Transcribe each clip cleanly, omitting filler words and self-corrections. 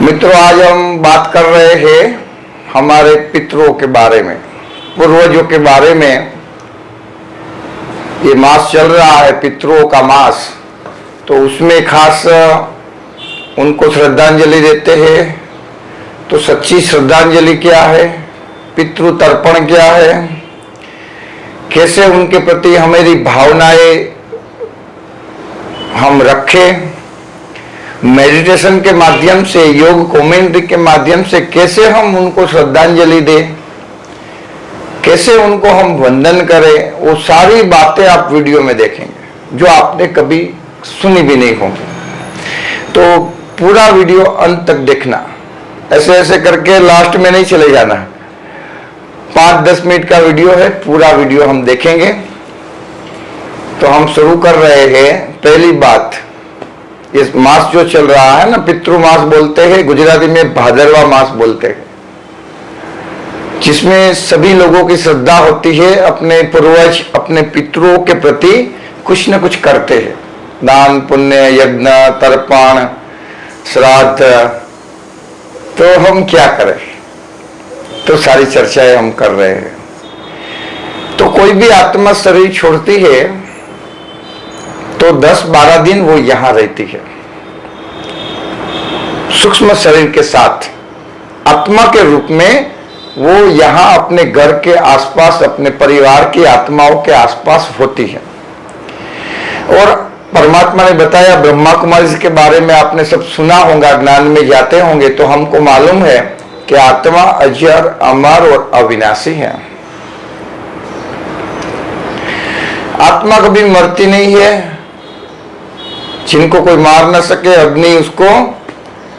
मित्रों, आज हम बात कर रहे हैं हमारे पितरों के बारे में, पूर्वजों के बारे में। ये मास चल रहा है पितरों का मास, तो उसमें खास उनको श्रद्धांजलि देते हैं। तो सच्ची श्रद्धांजलि क्या है, पितृ तर्पण क्या है, कैसे उनके प्रति हमारी भावनाएं हम रखें, मेडिटेशन के माध्यम से, योग कमेंट्री के माध्यम से कैसे हम उनको श्रद्धांजलि दें, कैसे उनको हम वंदन करें, वो सारी बातें आप वीडियो में देखेंगे जो आपने कभी सुनी भी नहीं होंगी। तो पूरा वीडियो अंत तक देखना, ऐसे ऐसे करके लास्ट में नहीं चले जाना। 5-10 मिनट का वीडियो है, पूरा वीडियो हम देखेंगे। तो हम शुरू कर रहे हैं। पहली बात, इस मास जो चल रहा है ना, पितृ मास बोलते हैं, गुजराती में भादरवा मास बोलते हैं, जिसमें सभी लोगों की श्रद्धा होती है, अपने पूर्वज अपने पितरों के प्रति कुछ न कुछ करते हैं, दान पुण्य यज्ञ तर्पण श्राद्ध। तो हम क्या करें, तो सारी चर्चाएं हम कर रहे हैं। तो कोई भी आत्मा शरीर छोड़ती है तो 10-12 दिन वो यहां रहती है, सूक्ष्म शरीर के साथ आत्मा के रूप में वो यहां अपने घर के आसपास, अपने परिवार की आत्माओं के आसपास होती है। और परमात्मा ने बताया, ब्रह्मा कुमारी के बारे में आपने सब सुना होगा, ज्ञान में जाते होंगे तो हमको मालूम है कि आत्मा अजर अमर और अविनाशी है। आत्मा कभी मरती नहीं है, जिनको कोई मार न सके, अग्नि उसको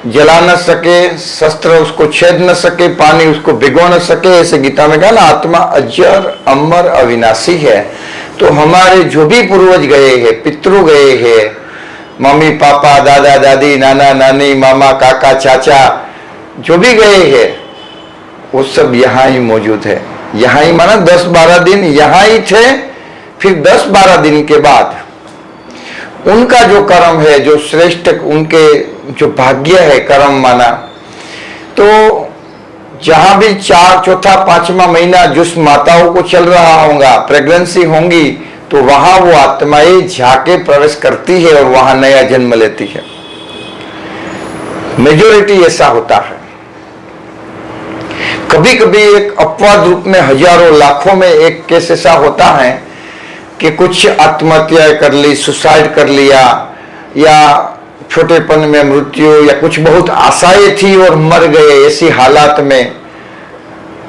जला न सके, शस्त्र उसको छेद न सके, पानी उसको भिगो न सके। ऐसे गीता में कहा ना, आत्मा अजर अमर अविनाशी है। तो हमारे जो भी पूर्वज गए हैं, पितृ गए हैं, मम्मी पापा दादा दादी नाना नानी मामा काका चाचा जो भी गए हैं, वो सब यहाँ ही मौजूद है। यहाँ ही माना 10-12 दिन यहाँ ही थे। फिर 10-12 दिन के बाद उनका जो कर्म है, जो श्रेष्ठ उनके जो भाग्य है, कर्म माना, तो जहां भी 4, चौथा, 5वां महीना जिस माताओं को चल रहा होगा, प्रेगनेंसी होंगी, तो वहां वो आत्माएं जाके प्रवेश करती है और वहां नया जन्म लेती है। मेजोरिटी ऐसा होता है। कभी कभी एक अपवाद रूप में हजारों लाखों में एक केस ऐसा होता है कि कुछ आत्महत्या कर ली, सुसाइड कर लिया, या छोटेपन में मृत्यु, या कुछ बहुत आशाएं थी और मर गए। ऐसी हालात में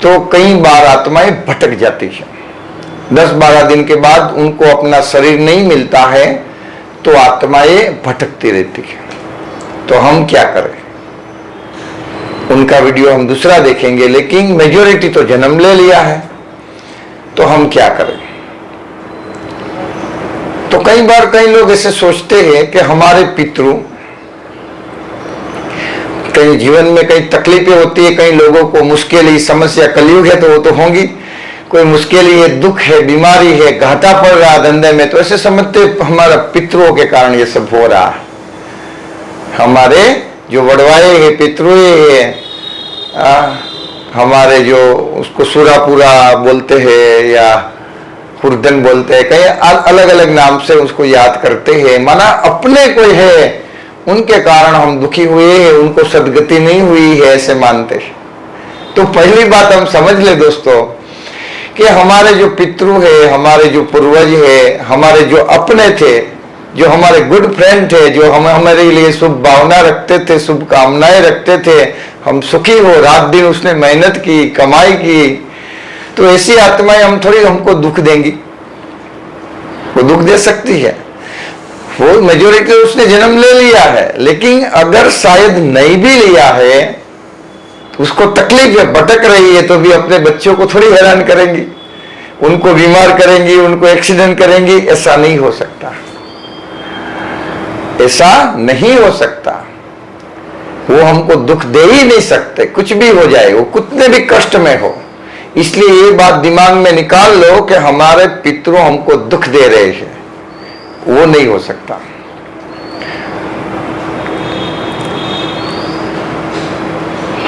तो कई बार आत्माएं भटक जाती है। 10-12 दिन के बाद उनको अपना शरीर नहीं मिलता है तो आत्माएं भटकती रहती है। तो हम क्या करें, उनका वीडियो हम दूसरा देखेंगे। लेकिन मेजोरिटी तो जन्म ले लिया है, तो हम क्या करें। तो कई बार कई लोग ऐसे सोचते हैं कि हमारे पितृ, कई जीवन में कई तकलीफें होती है, कई लोगों को मुश्किल, समस्या, कलयुग है तो वो तो होंगी, कोई मुश्किल है, दुख है, बीमारी है, घाटा पड़ रहा धंधे में, तो ऐसे समझते हमारा पितरों के कारण ये सब हो रहा है। हमारे जो वड़वाए है, पितरुए है, हमारे जो उसको सुरापुरा बोलते हैं या कुर्दन बोलते हैं, कई अलग अलग नाम से उसको याद करते हैं। माना अपने कोई है, उनके कारण हम दुखी हुए हैं, उनको सदगति नहीं हुई है, ऐसे मानते। तो पहली बात हम समझ ले दोस्तों कि हमारे जो पितृ है, हमारे जो पूर्वज है, हमारे जो अपने थे, जो हमारे गुड फ्रेंड थे, जो हम हमारे लिए शुभ भावना रखते थे, शुभ कामनाएं रखते थे, हम सुखी हो, रात दिन उसने मेहनत की, कमाई की, तो ऐसी आत्माएं हम थोड़ी हमको दुख देंगी। वो दुख दे सकती है, वो मेजोरिटी उसने जन्म ले लिया है। लेकिन अगर शायद नहीं भी लिया है तो उसको तकलीफ है, भटक रही है, तो भी अपने बच्चों को थोड़ी हैरान करेंगी, उनको बीमार करेंगी, उनको एक्सीडेंट करेंगी। ऐसा नहीं हो सकता, ऐसा नहीं हो सकता। वो हमको दुख दे ही नहीं सकते, कुछ भी हो जाए, वो कितने भी कष्ट में हो। इसलिए ये बात दिमाग में निकाल लो कि हमारे पितरों हमको दुख दे रहे हैं, वो नहीं हो सकता।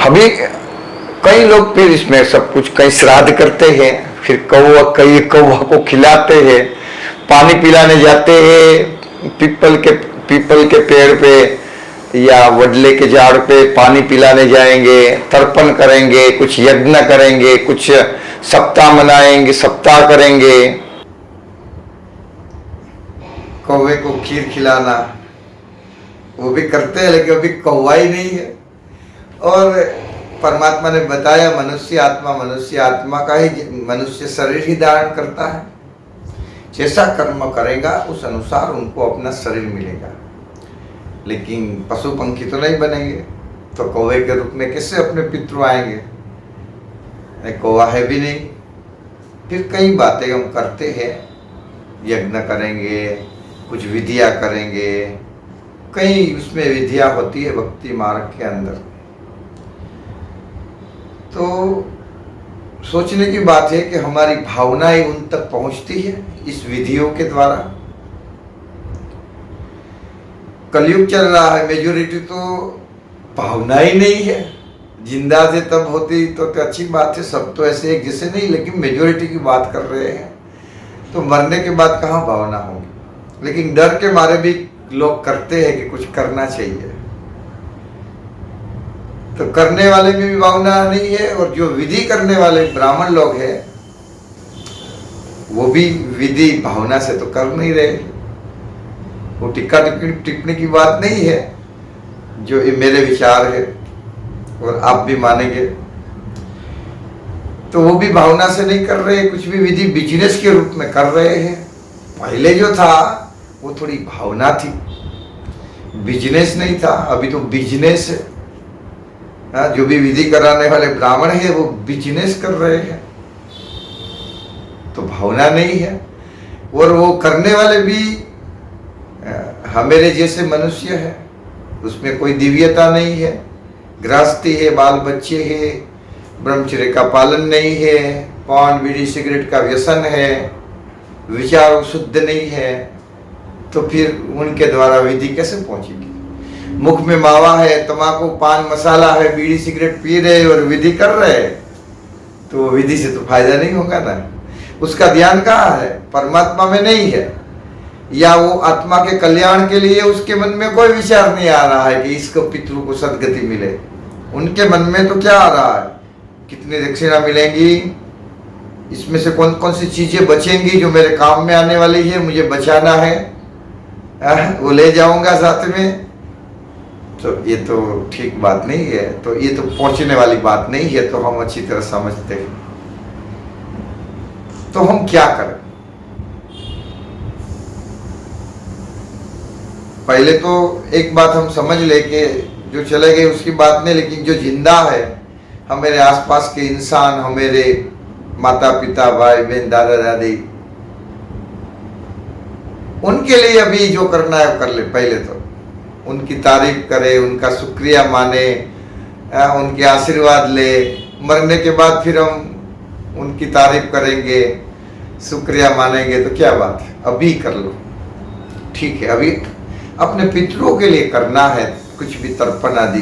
अभी कई लोग फिर इसमें सब कुछ कई श्राद्ध करते हैं, फिर कई कौवा को खिलाते हैं, पानी पिलाने जाते हैं पीपल के पेड़ पे या वडले के झाड़ पे पानी पिलाने जाएंगे, तर्पण करेंगे, कुछ यज्ञ करेंगे, कुछ सप्ताह मनाएंगे, सप्ताह करेंगे। कौवे को खीर खिलाना वो भी करते हैं, लेकिन अभी कौवा ही नहीं है। और परमात्मा ने बताया मनुष्य आत्मा का ही मनुष्य शरीर ही धारण करता है। जैसा कर्म करेगा उस अनुसार उनको अपना शरीर मिलेगा। लेकिन पशु पंखी तो नहीं बनेंगे, तो कौवे के रूप में कैसे अपने पितृ आएंगे? कौवा है भी नहीं। फिर कई बातें हम करते हैं, यज्ञ करेंगे, कुछ विधियां करेंगे, कई उसमें विधियां होती है भक्ति मार्ग के अंदर। तो सोचने की बात है कि हमारी भावनाएं उन तक पहुंचती है इस विधियों के द्वारा। कलयुग चल रहा है, मेजोरिटी तो भावना ही नहीं है। जिंदा से तब होती तो अच्छी बात है, सब तो ऐसे एक जैसे नहीं, लेकिन मेजोरिटी की बात कर रहे हैं। तो मरने के बाद कहाँ भावना होगी? लेकिन डर के मारे भी लोग करते हैं कि कुछ करना चाहिए। तो करने वाले में भी भावना नहीं है, और जो विधि करने वाले ब्राह्मण लोग हैं वो भी विधि भावना से तो कर नहीं रहे। वो टिक्का टिप्पणी की बात नहीं है, जो ये मेरे विचार है और आप भी मानेंगे। तो वो भी भावना से नहीं कर रहे, कुछ भी विधि बिजनेस के रूप में कर रहे हैं। पहले जो था वो थोड़ी भावना थी, बिजनेस नहीं था। अभी तो बिजनेस है। जो भी विधि कराने वाले ब्राह्मण है वो बिजनेस कर रहे हैं, तो भावना नहीं है। और वो करने वाले भी हमारे जैसे मनुष्य है, उसमें कोई दिव्यता नहीं है। गृहस्थी है, बाल बच्चे है, ब्रह्मचर्य का पालन नहीं है, पान बीड़ी सिगरेट का व्यसन है, विचार शुद्ध नहीं है, तो फिर उनके द्वारा विधि कैसे पहुंचेगी? मुख में मावा है, तम्बाकू पान मसाला है, बीड़ी सिगरेट पी रहे और विधि कर रहे, तो विधि से तो फायदा नहीं होगा ना। उसका ध्यान कहाँ है? परमात्मा में नहीं है, या वो आत्मा के कल्याण के लिए उसके मन में कोई विचार नहीं आ रहा है कि इसको पितृ को सदगति मिले। उनके मन में तो क्या आ रहा है? कितनी दक्षिणा मिलेंगी, इसमें से कौन कौन सी चीजें बचेंगी जो मेरे काम में आने वाली है, मुझे बचाना है, वो ले जाऊंगा साथ में। तो ये तो ठीक बात नहीं है, तो ये तो पहुंचने वाली बात नहीं है, तो हम अच्छी तरह समझते हैं। तो हम क्या करें? पहले तो एक बात हम समझ ले कि जो चले गए उसकी बात नहीं, लेकिन जो जिंदा है, हमारे आसपास के इंसान, हमारे माता पिता, भाई बहन, दादा दादी, उनके लिए अभी जो करना है वो कर ले। पहले तो उनकी तारीफ करे, उनका शुक्रिया माने, उनके आशीर्वाद ले। मरने के बाद फिर हम उनकी तारीफ करेंगे, शुक्रिया मानेंगे, तो क्या बात है? अभी कर लो, ठीक है। अभी अपने पितरों के लिए करना है कुछ भी तर्पण आदि,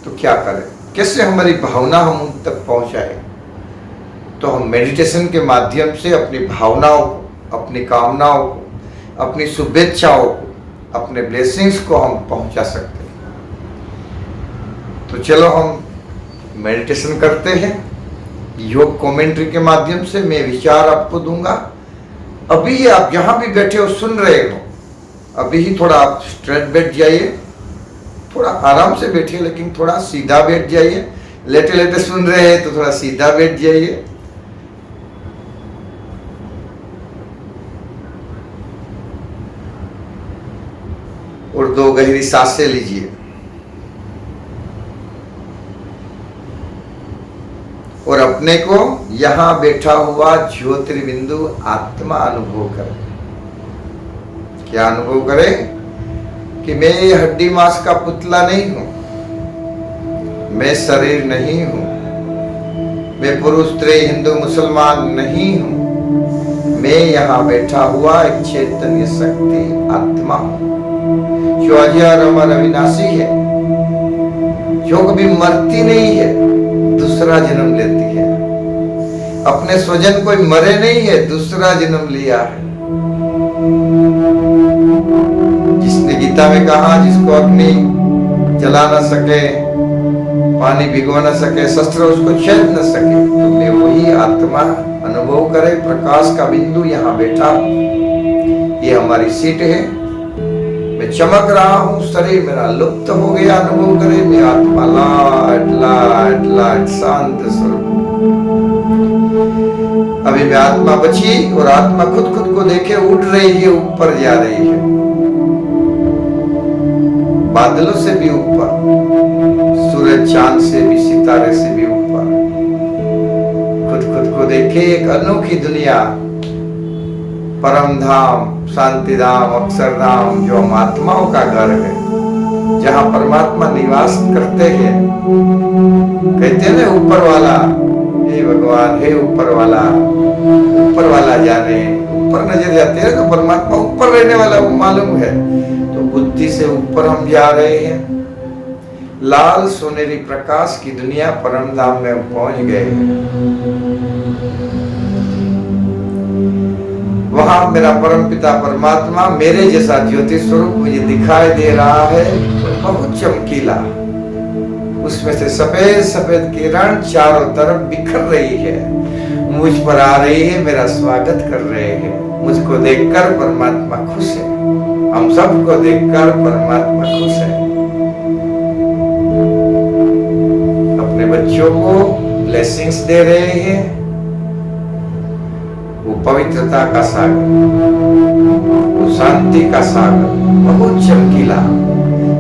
तो क्या करें? कैसे हमारी भावना हम उन तक पहुंचाए? तो हम मेडिटेशन के माध्यम से अपनी भावनाओं को, अपनी कामनाओं को, अपनी शुभेच्छाओं को, अपने ब्लेसिंग्स को हम पहुंचा सकते हैं। तो चलो हम मेडिटेशन करते हैं। योग कमेंट्री के माध्यम से मैं विचार आपको दूंगा। अभी आप जहां भी बैठे हो, सुन रहे हो, अभी ही थोड़ा आप स्ट्रेट बैठ जाइए, थोड़ा आराम से बैठिए, लेकिन थोड़ा सीधा बैठ जाइए। लेटे लेटे सुन रहे हैं तो थोड़ा सीधा बैठ जाइए। और 2 गहरी सांसें लीजिए और अपने को यहां बैठा हुआ ज्योतिर्बिंदु आत्मा अनुभव करें। क्या अनुभव करें? कि मैं ये हड्डी मांस का पुतला नहीं हूं, मैं शरीर नहीं हूं, मैं पुरुष स्त्री हिंदू मुसलमान नहीं हूं, मैं यहां बैठा हुआ एक चैतन्य शक्ति आत्मा हूं, जो अजर अमर अविनाशी है, जो कभी मरती नहीं है, दूसरा जन्म लेती है। अपने स्वजन कोई मरे नहीं है, दूसरा जन्म लिया है। जिसने गीता में कहा, जिसको अग्नि जला न सके, पानी भिगो न सके, शस्त्र उसको छेद न सके, तुमने वही आत्मा अनुभव करे। प्रकाश का बिंदु यहाँ बैठा, ये हमारी सीट है। मैं चमक रहा हूँ, शरीर मेरा लुप्त हो गया, अनुभव करे। मैं आत्मा लाट लाट लाट शांत स्वरूप। अभी मैं आत्मा बची और आत्मा खुद खुद को देखे उड़ रही है, ऊपर जा रही है, बादलों से भी ऊपर, सूरज चांद से भी, सितारे से भी ऊपर। खुद खुद को देखे एक अनोखी दुनिया, परम धाम, शांति धाम, अक्षरधाम, जो हम आत्माओं का घर है, जहां परमात्मा निवास करते हैं। कहते हैं ना ऊपर वाला, हे भगवान, हे ऊपर वाला जाने। ऊपर नजर जाते हैं तो परमात्मा ऊपर रहने वाला वो मालूम है। तो बुद्धि से ऊपर हम जा रहे हैं, लाल सोनेरी प्रकाश की दुनिया, परम धाम में पहुंच गए हैं। वहां मेरा परम पिता परमात्मा मेरे जैसा ज्योति स्वरूप मुझे दिखाई दे रहा है, बहुत चमकीला। उसमें से सफेद सफेद किरण चारों तरफ बिखर रही है, मुझ पर आ रही है, मेरा स्वागत कर रहे हैं। मुझको देखकर परमात्मा खुश है, हम सबको देखकर परमात्मा खुश है। अपने बच्चों को ब्लेसिंग्स दे रहे हैं। वो पवित्रता का सागर, वो शांति का सागर, बहुत चमकीला।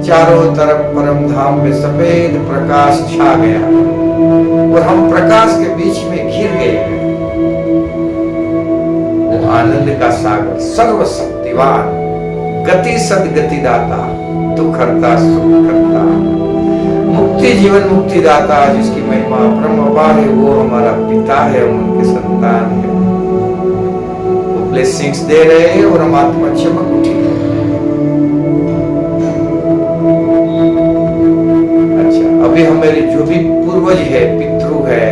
चारों तरफ परम धाम में सफेद प्रकाश छा गया और हम प्रकाश के बीच में घिर गए हैं। वो आनंद का सागर, सर्वशक्तिवान, गति सदगति दाता, दुख हरता, सुख करता, मुक्ति जीवन मुक्ति दाता, जिसकी महिमा परमपार है, वो हमारा पिता है, हम उनके संतान है। वो ब्लेसिंग्स दे रहे हैं और हम आत्मा चमक उठी। अभी हमारे जो भी पूर्वज है, पितृ है,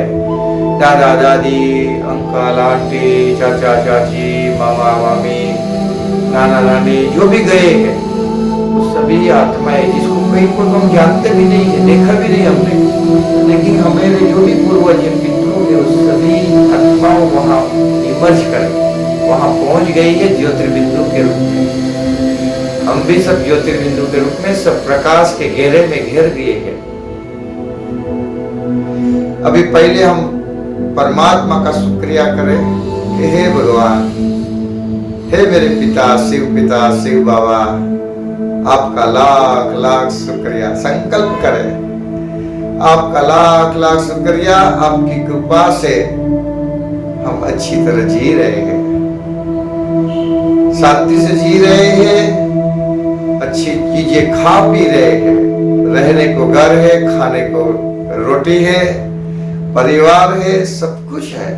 दादा दादी, अंकल आंटी, चाचा चाची, मामा मामी, नाना नानी, जो भी गए हैं, वो सभी आत्माएं, जिसको कहीं पर हम जानते भी नहीं है, देखा भी नहीं हमने, लेकिन हमारे जो भी पूर्वज है, पितृ है, उस सभी आत्माओं वहां इमर्ज कर वहां पहुंच गई है ज्योतिर्बिंदु के रूप में। हम भी सब ज्योतिर्बिंदु के रूप में सब प्रकाश के घेरे में घेर दिए हैं। अभी पहले हम परमात्मा का शुक्रिया करें कि हे भगवान, हे मेरे पिता, शिव बाबा, आपका लाख लाख शुक्रिया। संकल्प करें, आपका लाख लाख शुक्रिया। आपकी कृपा से हम अच्छी तरह जी रहे हैं, शांति से जी रहे हैं, अच्छी चीजें खा पी रहे हैं, रहने को घर है, खाने को रोटी है, परिवार है, सब कुछ है,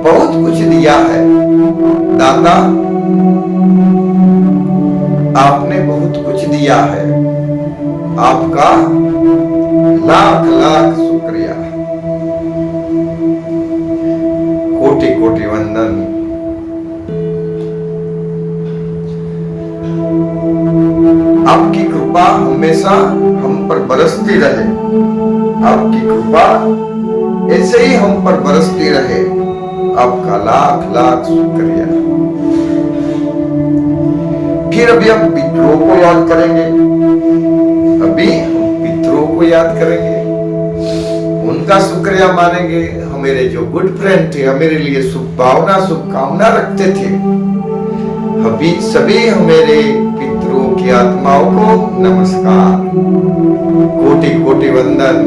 बहुत कुछ दिया है। दाता, आपने बहुत कुछ दिया है, आपका लाख लाख शुक्रिया, कोटि कोटि वंदन। आपकी कृपा हमेशा हम पर बरसती रहे, आपकी कृपा ऐसे ही हम पर बरसती रहे, आपका लाख लाख शुक्रिया। फिर अभी हम पितरों को याद करेंगे, अभी हम पितरों को याद करेंगे, उनका शुक्रिया मानेंगे। हमारे जो गुड फ्रेंड थे, हमारे लिए शुभ भावना शुभकामना रखते थे, अभी सभी हमारे पितरों की आत्माओं को नमस्कार, कोटि कोटि वंदन।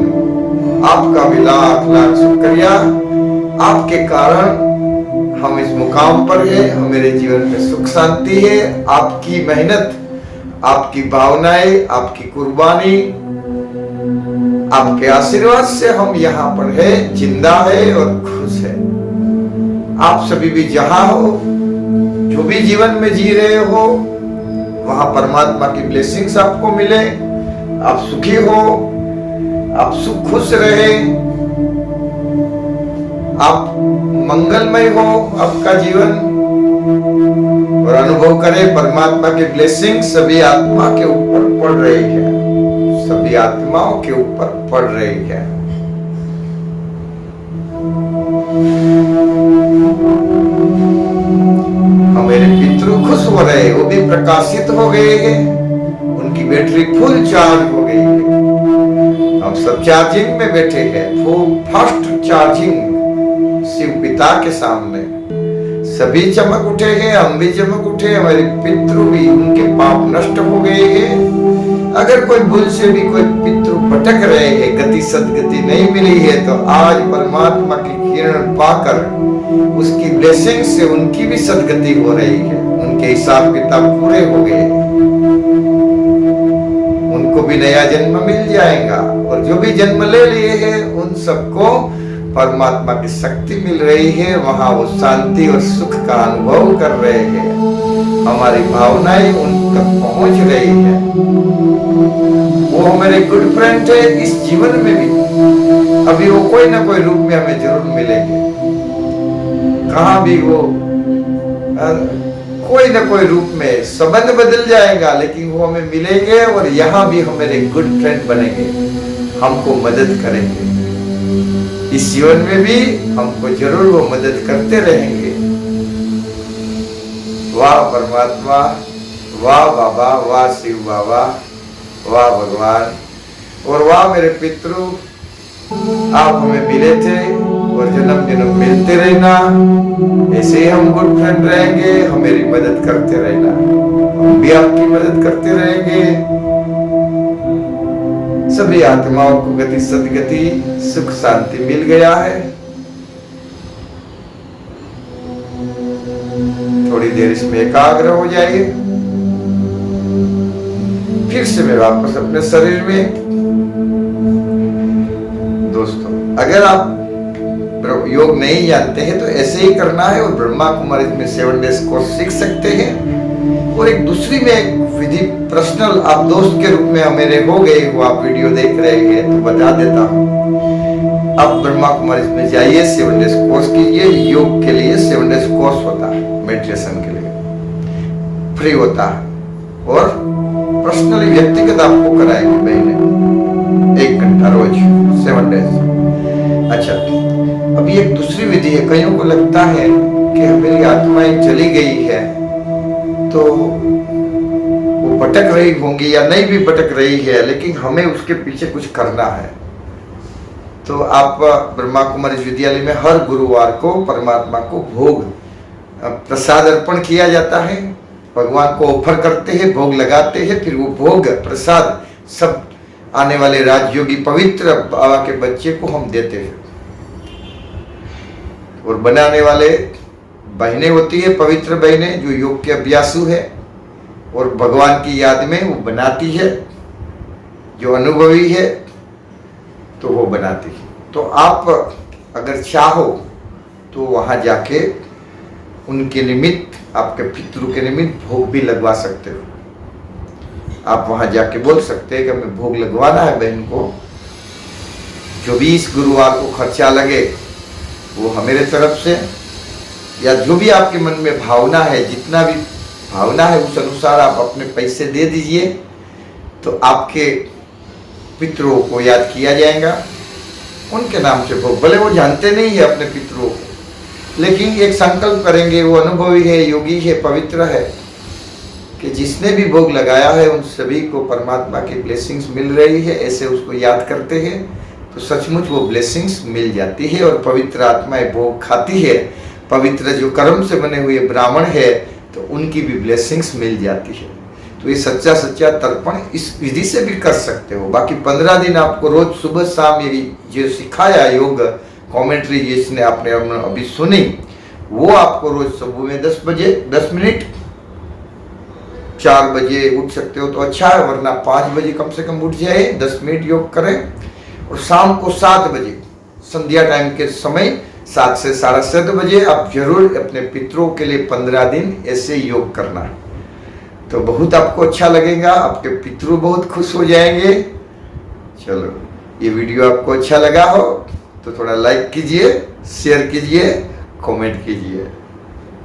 आपका भी लाख लाख शुक्रिया। आपके कारण हम इस मुकाम पर है, हमारे जीवन में सुख शांति है। आपकी मेहनत, आपकी भावनाएं, आपकी कुर्बानी, आपके आशीर्वाद से हम यहाँ पर है, जिंदा है और खुश है। आप सभी भी जहां हो, जो भी जीवन में जी रहे हो, वहां परमात्मा की ब्लेसिंग्स आपको मिले, आप सुखी हो, आप सुख खुश रहे, आप मंगलमय हो आपका जीवन, और अनुभव करें परमात्मा की ब्लेसिंग सभी आत्मा के ऊपर पड़ रही है, सभी आत्माओं के ऊपर पड़ रही है। हमारे पितृ खुश हो रहे, वो भी प्रकाशित हो गए हैं, उनकी बैटरी फुल चार्ज हो गई है। हम सब चार्जिंग में बैठे हैं, फुल फास्ट चार्जिंग शिव पिता के सामने। सभी चमक उठे हैं, हम भी चमक उठे, हमारे पितृ भी, उनके पाप नष्ट हो गए हैं। अगर कोई भूल से भी कोई पितृ भटक रहे हैं, गति सदगति नहीं मिली है, तो आज परमात्मा की किरण पाकर उसकी ब्लेसिंग से उनकी भी सदगति हो रही है, उनके हिसाब किताब पूरे हो गए, उनको भी नया जन्म मिल जाएगा। और जो भी जन्म ले लिए हैं उन सबको परमात्मा की शक्ति मिल रही है, वहां वो शांति और सुख का अनुभव कर रहे हैं, हमारी भावनाएं उन तक पहुंच रही है। वो हमारे गुड फ्रेंड है इस जीवन में भी, अभी वो कोई ना कोई रूप में हमें जरूर मिलेंगे, कहां भी वो कोई ना कोई रूप में, संबंध बदल जाएगा लेकिन वो हमें मिलेंगे, और यहाँ भी हमारे गुड फ्रेंड बनेंगे, हमको मदद करेंगे, इस जीवन में भी हमको जरूर वो मदद करते रहेंगे। वाह परमात्मा, वाह बाबा, वाह शिव बाबा, वाह भगवान, और वाह मेरे पितृ, आप हमें मिले थे और जन्म जन्म मिलते रहना, ऐसे ही हम गुड फ्रेंड रहेंगे, हमारी मदद करते रहना, हम भी आपकी मदद करते रहेंगे। सभी आत्माओं को गति सदगति सुख शांति मिल गया है। थोड़ी देर इसमें एकाग्र हो जाइए, फिर से मैं वापस अपने शरीर में। दोस्तों, अगर आप योग नहीं जानते हैं तो ऐसे ही करना है, और ब्रह्मा कुमारी में 7 डेज कोर्स सीख सकते हैं। और एक दूसरी में एक विधि पर्सनल आप दोस्त के रूप में मेरे हो गए हो, आप वीडियो देख रहे हैं तो बता देता हूँ। आप ब्रह्मा कुमारी में जाइए, 7 डेज कोर्स कीजिए, योग के लिए 7 डेज कोर्स होता है, मेडिटेशन के लिए फ्री होता है, और पर्सनली व्यक्तिगत आपको कराएंगे महीने 1 घंटा रोज 7 डेज। अच्छा, अभी एक दूसरी विधि है, कईयों को लगता है कि मेरी आत्माएं चली गई है तो वो भटक रही होंगी, या नहीं भी भटक रही है, लेकिन हमें उसके पीछे कुछ करना है। तो आप ब्रह्मा कुमारी विद्यालय में हर गुरुवार को परमात्मा को भोग प्रसाद अर्पण किया जाता है, भगवान को ऑफर करते हैं, भोग लगाते हैं, फिर वो भोग प्रसाद सब आने वाले राजयोगी पवित्र बाबा के बच्चे को हम देते हैं। और बनाने वाले बहनें होती है, पवित्र बहनें जो योग के अभ्यासु है और भगवान की याद में वो बनाती है, जो अनुभवी है तो वो बनाती है। तो आप अगर चाहो तो वहाँ जाके उनके निमित्त, आपके पितरों के निमित्त भोग भी लगवा सकते हो। आप वहाँ जाके बोल सकते हैं कि हमें भोग लगवाना है बहन को, जो भी इस गुरुवार को खर्चा लगे वो हमारे तरफ से, या जो भी आपके मन में भावना है, जितना भी भावना है उस अनुसार आप अपने पैसे दे दीजिए, तो आपके पितरों को याद किया जाएगा, उनके नाम से भोग। भले वो जानते नहीं है अपने पितरों को, लेकिन एक संकल्प करेंगे, वो अनुभवी है, योगी है, पवित्र है, कि जिसने भी भोग लगाया है उन सभी को परमात्मा की ब्लेसिंग्स मिल रही है, ऐसे उसको याद करते हैं तो सचमुच वो ब्लेसिंग्स मिल जाती है, और पवित्र आत्माएं भोग खाती है। पवित्र जो कर्म से बने हुए ब्राह्मण है तो उनकी भी ब्लेसिंग्स मिल जाती है। तो ये सच्चा सच्चा तर्पण इस विधि से भी कर सकते हो। बाकी 15 दिन आपको रोज सुबह शाम ये जो सिखाया योग कमेंट्री जिसने आपने अभी सुनी, वो आपको रोज सुबह में 10 बजे 10 मिनट, 4 बजे उठ सकते हो तो अच्छा है, वरना 5 बजे कम से कम उठ जाए, 10 मिनट योग करें। और शाम को 7 बजे संध्या टाइम के समय 7 से 7:30 बजे आप जरूर अपने पितरों के लिए 15 दिन ऐसे योग करना है, तो बहुत आपको अच्छा लगेगा, आपके पितरों बहुत खुश हो जाएंगे। चलो, ये वीडियो आपको अच्छा लगा हो तो थोड़ा लाइक कीजिए, शेयर कीजिए, कमेंट कीजिए।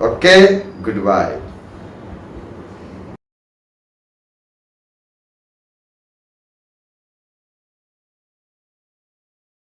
Okay, good bye.